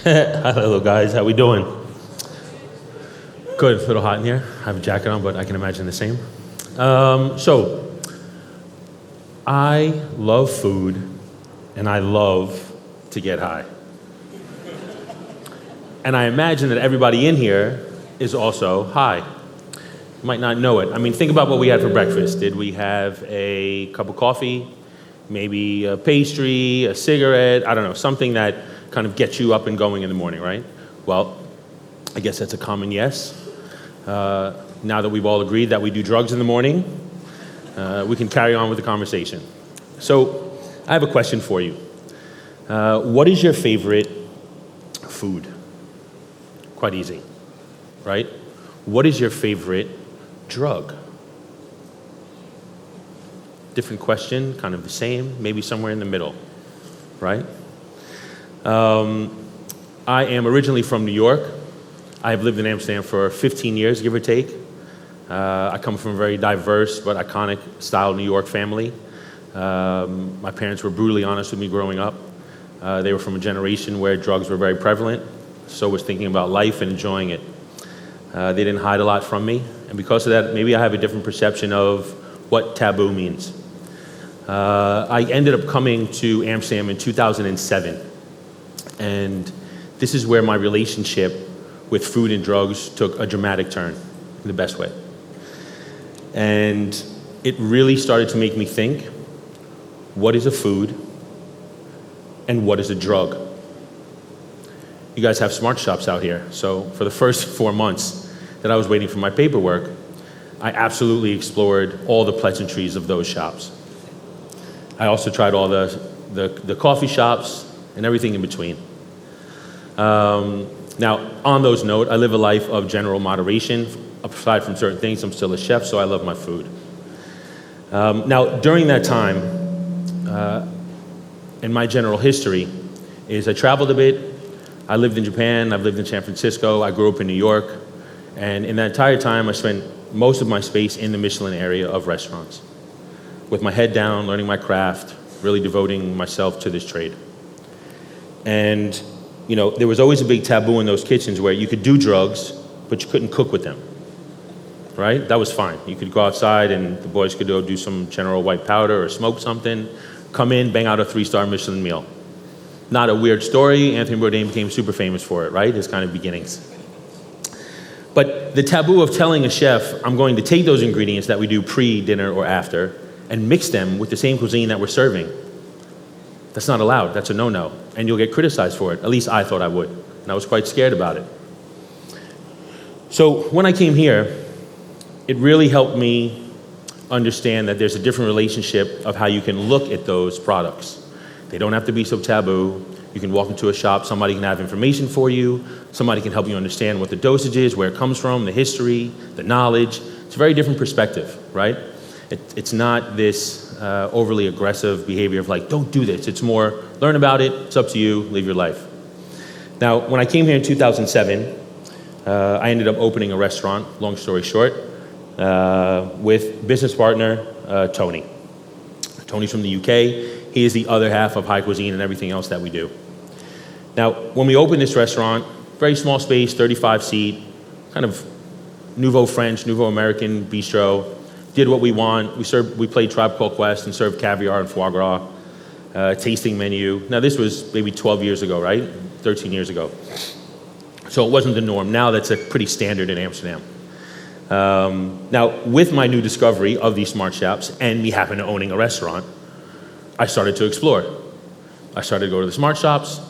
Hello guys, how we doing? Good, a little hot in here. I have a jacket on, but I can imagine the same. So, I love food, and I love to get high. And I imagine that everybody in here is also high. You might not know it. I mean, think about what we had for breakfast. Did we have a cup of coffee, maybe a pastry, a cigarette, I don't know, something that kind of gets you up and going in the morning, right? Well, I guess that's a common yes. Now that we've all agreed that we do drugs in the morning, we can carry on with the conversation. So, I have a question for you. What is your favorite food? Quite easy, right? What is your favorite drug? Different question, kind of the same, maybe somewhere in the middle, right? I am originally from New York. I have lived in Amsterdam for 15 years, give or take. I come from a very diverse but iconic style New York family. My parents were brutally honest with me growing up. They were from a generation where drugs were very prevalent, so was thinking about life and enjoying it. They didn't hide a lot from me, and because of that, maybe I have a different perception of what taboo means. I ended up coming to Amsterdam in 2007, and this is where my relationship with food and drugs took a dramatic turn, in the best way. And it really started to make me think, what is a food and what is a drug? You guys have smart shops out here, so for the first 4 months that I was waiting for my paperwork, I absolutely explored all the pleasantries of those shops. I also tried all the coffee shops and everything in between. Now, on those notes, I live a life of general moderation. Aside from certain things, I'm still a chef, so I love my food. Now, during that time, in my general history, is I traveled a bit. I lived in Japan, I've lived in San Francisco, I grew up in New York, and in that entire time, I spent most of my space in the Michelin area of restaurants, with my head down, learning my craft, really devoting myself to this trade. And you know, there was always a big taboo in those kitchens where you could do drugs, but you couldn't cook with them, right? That was fine. You could go outside and the boys could go do some General White powder or smoke something, come in, bang out a 3-star Michelin meal. Not a weird story. Anthony Bourdain became super famous for it, right? His kind of beginnings. But the taboo of telling a chef, I'm going to take those ingredients that we do pre-dinner or after and mix them with the same cuisine that we're serving, that's not allowed. That's a no-no. And you'll get criticized for it. At least I thought I would. And I was quite scared about it. So when I came here, it really helped me understand that there's a different relationship of how you can look at those products. They don't have to be so taboo. You can walk into a shop, somebody can have information for you, somebody can help you understand what the dosage is, where it comes from, the history, the knowledge. It's a very different perspective, right? It's not this overly aggressive behavior of like, don't do this. It's more, learn about it, it's up to you, live your life. Now, when I came here in 2007, I ended up opening a restaurant, long story short, with business partner, Tony. Tony's from the UK. He is the other half of High Cuisine and everything else that we do. Now, when we opened this restaurant, very small space, 35 seat, kind of nouveau French, nouveau American bistro, did what we want. We played Tribe Called Quest and served caviar and foie gras, tasting menu. Now this was maybe 12 years ago, right? 13 years ago. So it wasn't the norm. Now that's a pretty standard in Amsterdam. Now with my new discovery of these smart shops and me happen to owning a restaurant, I started to explore. I started to go to the smart shops.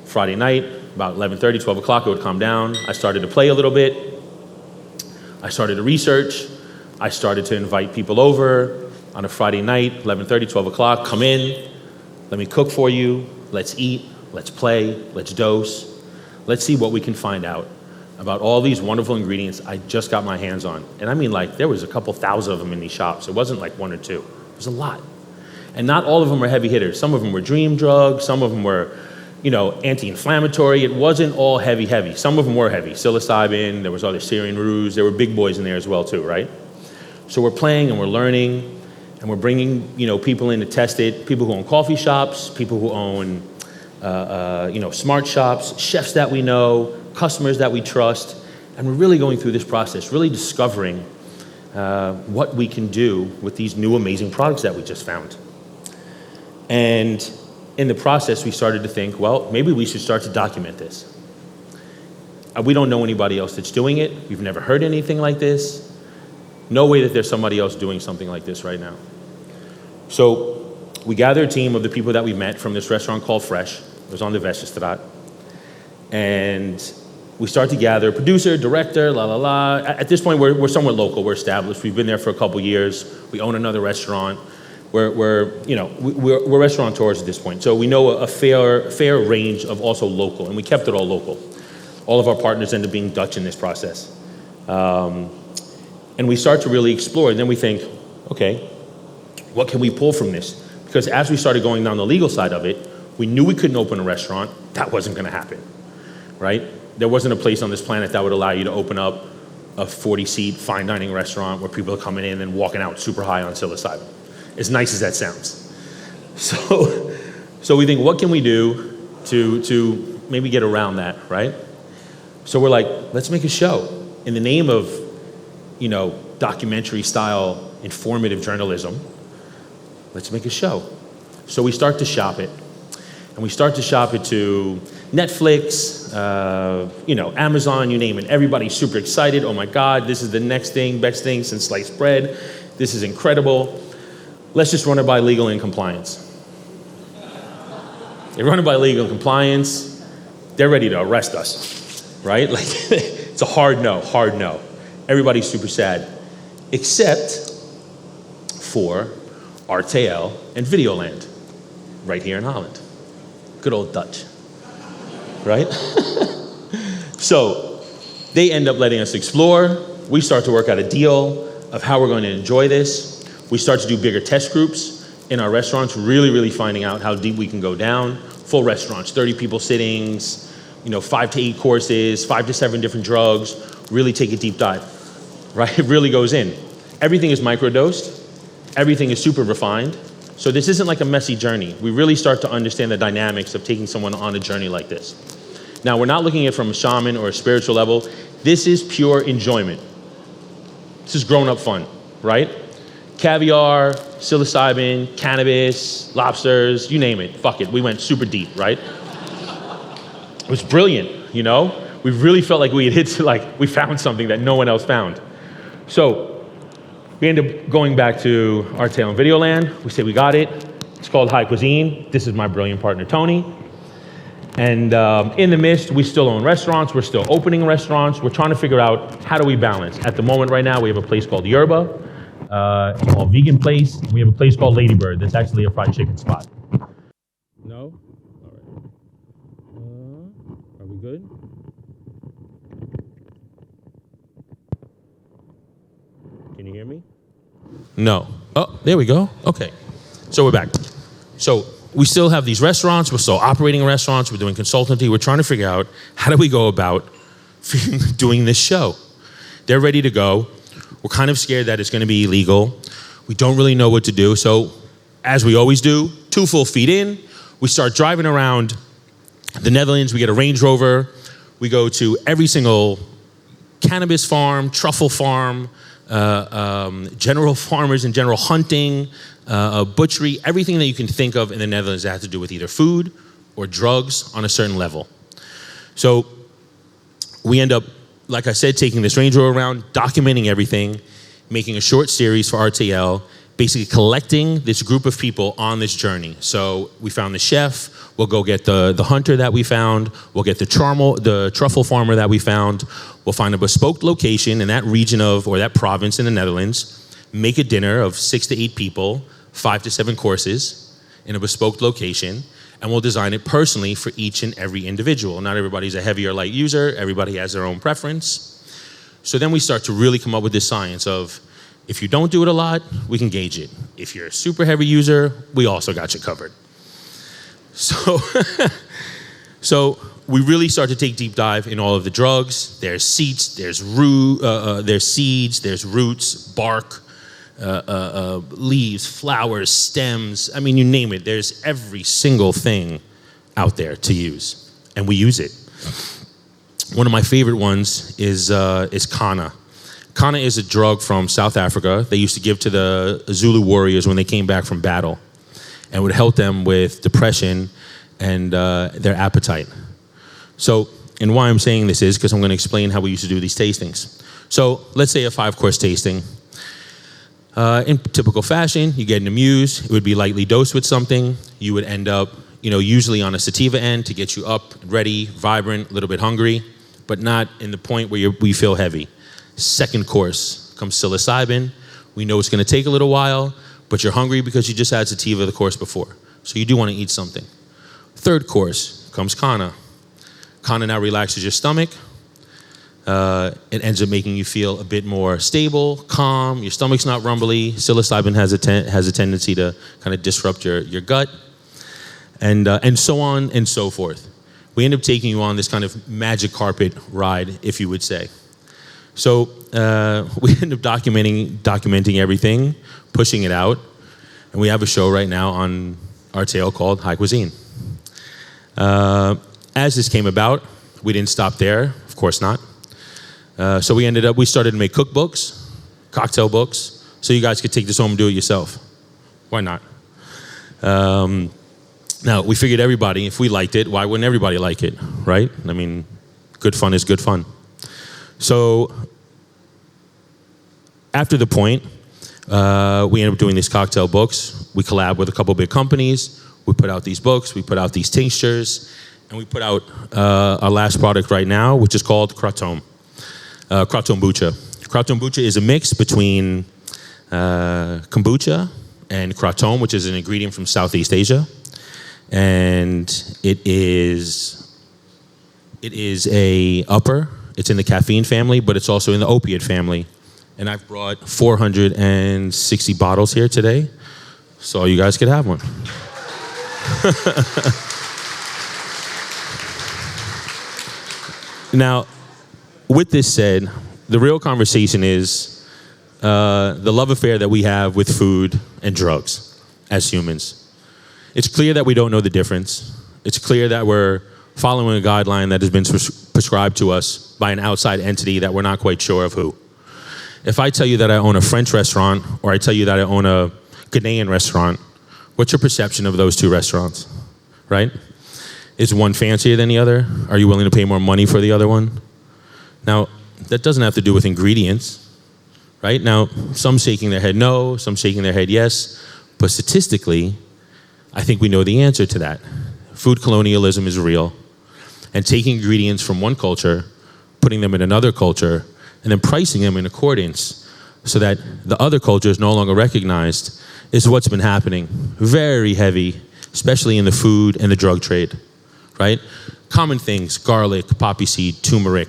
Friday night, about 11:30, 12 o'clock, it would calm down. I started to play a little bit. I started to research. I started to invite people over on a Friday night, 11:30, 12 o'clock, come in, let me cook for you, let's eat, let's play, let's dose, let's see what we can find out about all these wonderful ingredients I just got my hands on. And I mean, like, there was a couple thousand of them in these shops. It wasn't like one or two, it was a lot. And not all of them were heavy hitters. Some of them were dream drugs, some of them were, you know, anti-inflammatory. It wasn't all heavy. Some of them were heavy, psilocybin, there was other Syrian ruse, there were big boys in there as well too, right? So we're playing and we're learning and we're bringing, you know, people in to test it, people who own coffee shops, people who own smart shops, chefs that we know, customers that we trust, and we're really going through this process, really discovering what we can do with these new amazing products that we just found. And in the process, we started to think, well, maybe we should start to document this. We don't know anybody else that's doing it. We've never heard anything like this. No way that there's somebody else doing something like this right now. So we gathered a team of the people that we met from this restaurant called Fresh. It was on the Westerstraat. And we start to gather producer, director, la la la. At this point, we're somewhat local. We're established. We've been there for a couple years. We own another restaurant. We're restaurateurs at this point. So we know a fair range of also local, and we kept it all local. All of our partners end up being Dutch in this process. And we start to really explore, and then we think, okay, what can we pull from this? Because as we started going down the legal side of it, we knew we couldn't open a restaurant. That wasn't gonna happen, right? There wasn't a place on this planet that would allow you to open up a 40-seat fine dining restaurant where people are coming in and walking out super high on psilocybin. As nice as that sounds. So we think, what can we do to maybe get around that, right? So we're like, let's make a show in the name of, documentary style, informative journalism. Let's make a show. So we start to shop it. And we start to shop it to Netflix, Amazon, you name it. Everybody's super excited. Oh my God, this is the next thing, best thing since sliced bread. This is incredible. Let's just run it by legal and compliance. They run it by legal and compliance. They're ready to arrest us, right? Like, it's a hard no. Everybody's super sad, except for RTL and Videoland, right here in Holland. Good old Dutch, right? So they end up letting us explore. We start to work out a deal of how we're going to enjoy this. We start to do bigger test groups in our restaurants, really finding out how deep we can go down. Full restaurants, 30 people sittings, 5 to 8 courses, 5 to 7 different drugs, really take a deep dive, right? It really goes in. Everything is microdosed. Everything is super refined. So this isn't like a messy journey. We really start to understand the dynamics of taking someone on a journey like this. Now, we're not looking at it from a shaman or a spiritual level. This is pure enjoyment. This is grown-up fun, right? Caviar, psilocybin, cannabis, lobsters, you name it. Fuck it, we went super deep, right? It was brilliant, We really felt like we had we found something that no one else found. So we end up going back to RTL and Videoland. We say we got it. It's called High Cuisine. This is my brilliant partner, Tony. And in the midst, we still own restaurants. We're still opening restaurants. We're trying to figure out how do we balance. At the moment right now, we have a place called Yerba, a small vegan place. We have a place called Ladybird that's actually a fried chicken spot. No? All right. Are we good? Can you hear me? No. Oh, there we go. Okay. So we're back. So we still have these restaurants. We're still operating restaurants. We're doing consultancy. We're trying to figure out how do we go about doing this show. They're ready to go. We're kind of scared that it's going to be illegal. We don't really know what to do. So as we always do, 2 full feet in, we start driving around the Netherlands. We get a Range Rover. We go to every single cannabis farm, truffle farm, general farmers and general hunting, butchery, everything that you can think of in the Netherlands that has to do with either food or drugs on a certain level. So we end up, like I said, taking this Range Rover around, documenting everything, making a short series for RTL, basically collecting this group of people on this journey. So we found the chef, we'll go get the hunter that we found, we'll get the truffle farmer that we found, we'll find a bespoke location in that region or that province in the Netherlands, make a dinner of 6 to 8 people, 5 to 7 courses in a bespoke location, and we'll design it personally for each and every individual. Not everybody's a heavy or light user, everybody has their own preference. So then we start to really come up with this science of, if you don't do it a lot, we can gauge it. If you're a super heavy user, we also got you covered. So we really start to take deep dive in all of the drugs. There's seeds, there's seeds, there's roots, bark, leaves, flowers, stems. I mean, you name it. There's every single thing out there to use, and we use it. One of my favorite ones is Kana. Kana is a drug from South Africa they used to give to the Zulu warriors when they came back from battle, and would help them with depression and their appetite. So, and why I'm saying this is because I'm going to explain how we used to do these tastings. So let's say a 5-course tasting. In typical fashion, you get an amuse. It would be lightly dosed with something. You would end up, usually on a sativa end to get you up, ready, vibrant, a little bit hungry, but not in the point where we feel heavy. Second course comes psilocybin. We know it's going to take a little while, but you're hungry because you just had sativa the course before. So you do want to eat something. Third course comes Kana. Kana now relaxes your stomach. It ends up making you feel a bit more stable, calm. Your stomach's not rumbly. Psilocybin has a tendency to kind of disrupt your gut, and so on and so forth. We end up taking you on this kind of magic carpet ride, if you would say. So we end up documenting everything, pushing it out, and we have a show right now on our tail called High Cuisine. As this came about, we didn't stop there, of course not. So we started to make cookbooks, cocktail books, so you guys could take this home and do it yourself. Why not? Now, we figured if we liked it, why wouldn't everybody like it, right? I mean, good fun is good fun. So after the point, we ended up doing these cocktail books. We collab with a couple big companies. We put out these books. We put out these tinctures. And we put out our last product right now, which is called Kratom. Kratom Bucha. Kratom Bucha is a mix between kombucha and kratom, which is an ingredient from Southeast Asia. And it is a upper. It's in the caffeine family, but it's also in the opiate family. And I've brought 460 bottles here today, so you guys could have one. Now, with this said, the real conversation is the love affair that we have with food and drugs as humans. It's clear that we don't know the difference. It's clear that we're following a guideline that has been prescribed to us by an outside entity that we're not quite sure of who. If I tell you that I own a French restaurant, or I tell you that I own a Ghanaian restaurant, what's your perception of those two restaurants, right? Is one fancier than the other? Are you willing to pay more money for the other one? Now, that doesn't have to do with ingredients, right? Now, some shaking their head no, some shaking their head yes, but statistically, I think we know the answer to that. Food colonialism is real, and taking ingredients from one culture, putting them in another culture, and then pricing them in accordance so that the other culture is no longer recognized is what's been happening. Very heavy, especially in the food and the drug trade, right? Common things, garlic, poppy seed, turmeric.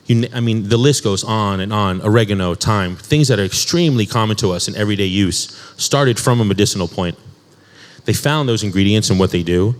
The list goes on and on. Oregano, thyme, things that are extremely common to us in everyday use, started from a medicinal point. They found those ingredients and what they do.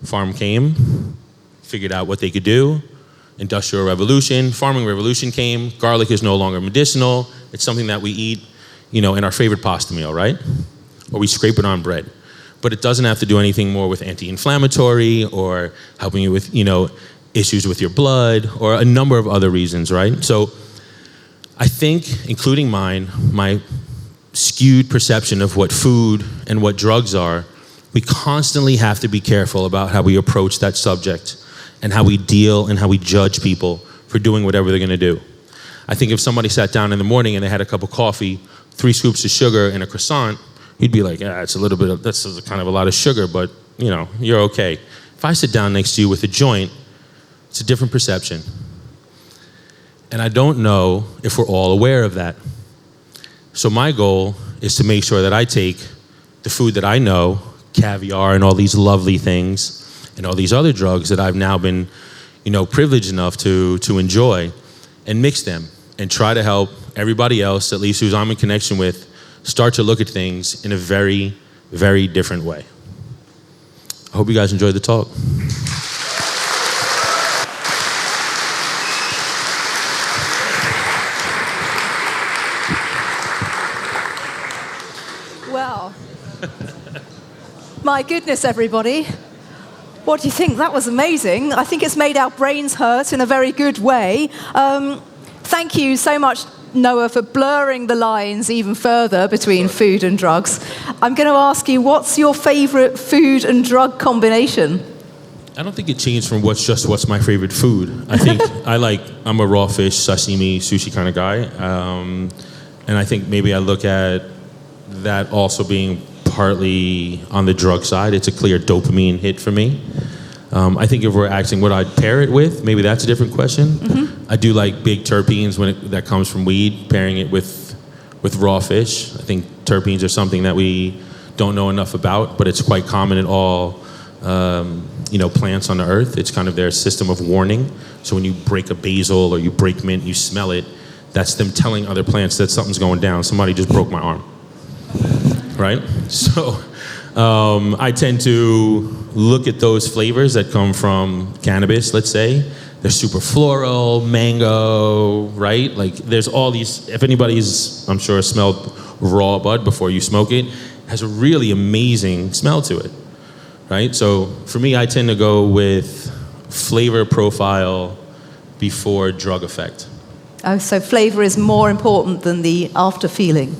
Farm came, figured out what they could do. Industrial revolution, farming revolution came. Garlic is no longer medicinal. It's something that we eat, in our favorite pasta meal, right? Or we scrape it on bread. But it doesn't have to do anything more with anti-inflammatory or helping you with, issues with your blood or a number of other reasons, right? So I think, including mine, my skewed perception of what food and what drugs are, we constantly have to be careful about how we approach that subject and how we deal and how we judge people for doing whatever they're going to do. I think if somebody sat down in the morning and they had a cup of coffee, 3 scoops of sugar and a croissant, you'd be like, that's kind of a lot of sugar, but you're okay. If I sit down next to you with a joint, it's a different perception. And I don't know if we're all aware of that. So my goal is to make sure that I take the food that I know, caviar and all these lovely things, and all these other drugs that I've now been, privileged enough to enjoy, and mix them and try to help everybody else, at least who's I'm in connection with, start to look at things in a very, very different way. I hope you guys enjoyed the talk. Well, my goodness, everybody. What do you think? That was amazing. I think it's made our brains hurt in a very good way. Thank you so much, Noah, for blurring the lines even further between food and drugs. I'm going to ask you, what's your favorite food and drug combination? I don't think it changed from what's my favorite food. I think I'm a raw fish, sashimi, sushi kind of guy. And I think maybe I look at that also being partly on the drug side. It's a clear dopamine hit for me. I think if we're asking what I'd pair it with, maybe that's a different question. Mm-hmm. I do like big terpenes that comes from weed, pairing it with raw fish. I think terpenes are something that we don't know enough about, but it's quite common in all plants on the earth. It's kind of their system of warning. So when you break a basil or you break mint, you smell it. That's them telling other plants that something's going down. Somebody just broke my arm, right? So I tend to look at those flavors that come from cannabis, let's say. They're super floral, mango, right? Like there's all these, if anybody's, I'm sure, smelled raw bud before you smoke it, has a really amazing smell to it, right? So for me, I tend to go with flavor profile before drug effect. Oh, so flavor is more important than the after feeling.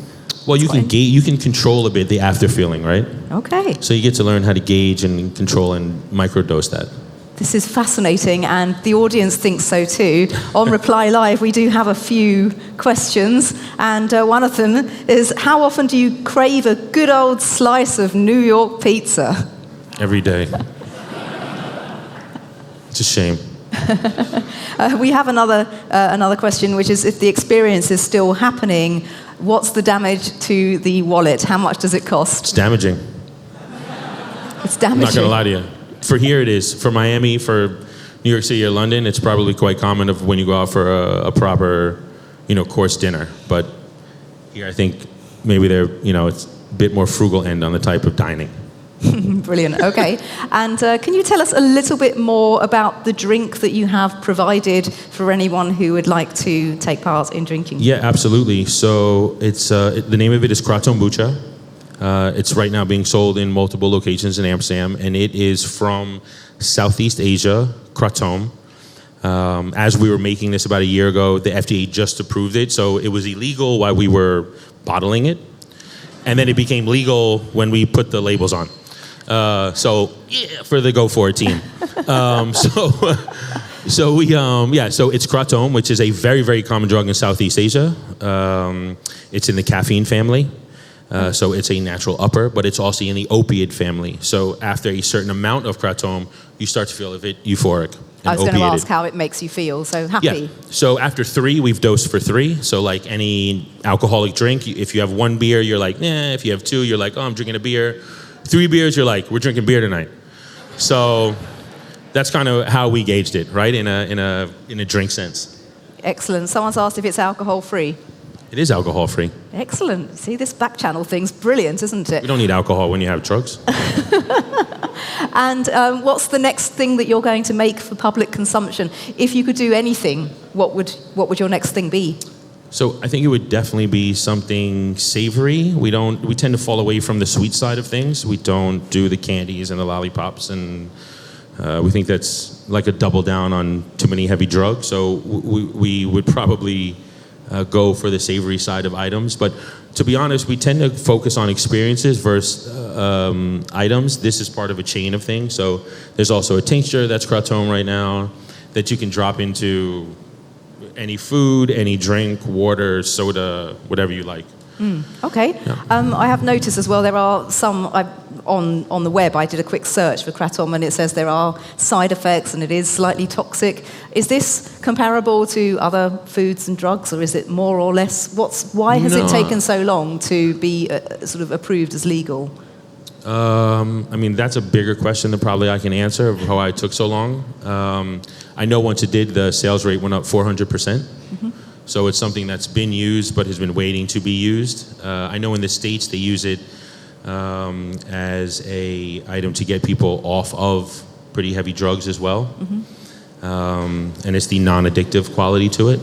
Well, you can control a bit the after feeling, right? Okay. So you get to learn how to gauge and control and microdose that. This is fascinating, and the audience thinks so too. On Reply Live, we do have a few questions, and one of them is, how often do you crave a good old slice of New York pizza? Every day. It's a shame. We have another question, which is, if the experience is still happening, what's the damage to the wallet? How much does it cost? It's damaging. It's damaging. I'm not going to lie to you. For here it is. For Miami, for New York City or London, it's probably quite common of when you go out for a proper, course dinner. But here I think maybe it's a bit more frugal end on the type of dining. Brilliant. Okay. And can you tell us a little bit more about the drink that you have provided for anyone who would like to take part in drinking? Yeah, absolutely. So it's the name of it is Kratom Bucha. It's right now being sold in multiple locations in Amsterdam, and it is from Southeast Asia, Kratom. As we were making this about a year ago, the FDA just approved it, so it was illegal while we were bottling it, and then it became legal when we put the labels on. So for the Go For It team. So it's Kratom, which is a very, very common drug in Southeast Asia. It's in the caffeine family. So it's a natural upper, but it's also in the opiate family. So after a certain amount of Kratom, you start to feel a bit euphoric. I was going to ask how it makes you feel, so happy. Yeah. So after 3, we've dosed for 3. So like any alcoholic drink, if you have 1 beer, you're like, nah. If you have 2, you're like, oh, I'm drinking a beer. 3 beers, you're like, we're drinking beer tonight. So that's kind of how we gauged it, right? In a drink sense. Excellent. Someone's asked if it's alcohol free. It is alcohol free. Excellent. See, this back channel thing's brilliant, isn't it? You don't need alcohol when you have drugs. And what's the next thing that you're going to make for public consumption? If you could do anything, what would your next thing be? So I think it would definitely be something savory. We tend to fall away from the sweet side of things. We don't do the candies and the lollipops, and we think that's like a double down on too many heavy drugs. So we would probably go for the savory side of items. But to be honest, we tend to focus on experiences versus items. This is part of a chain of things. So there's also a tincture that's Kratom right now that you can drop into any food, any drink, water, soda, whatever you like. Okay. Yeah. I have noticed as well there are some, on the web, I did a quick search for Kratom and it says there are side effects and it is slightly toxic. Is this comparable to other foods and drugs, or is it more or less? Why has it taken so long to be sort of approved as legal? That's a bigger question than probably I can answer of how it took so long. I know once it did, the sales rate went up 400%. Mm-hmm. So it's something that's been used but has been waiting to be used. I know in the States they use it as a item to get people off of pretty heavy drugs as well. Mm-hmm. And it's the non-addictive quality to it.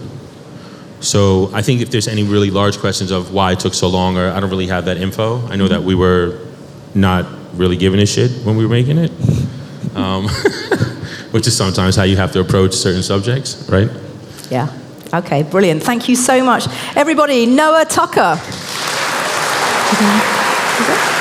So I think if there's any really large questions of why it took so long, or I don't really have that info. I know that we were not really giving a shit when we were making it. which is sometimes how you have to approach certain subjects, right? Yeah. Okay, brilliant. Thank you so much. Everybody, Noah Tucker. Okay.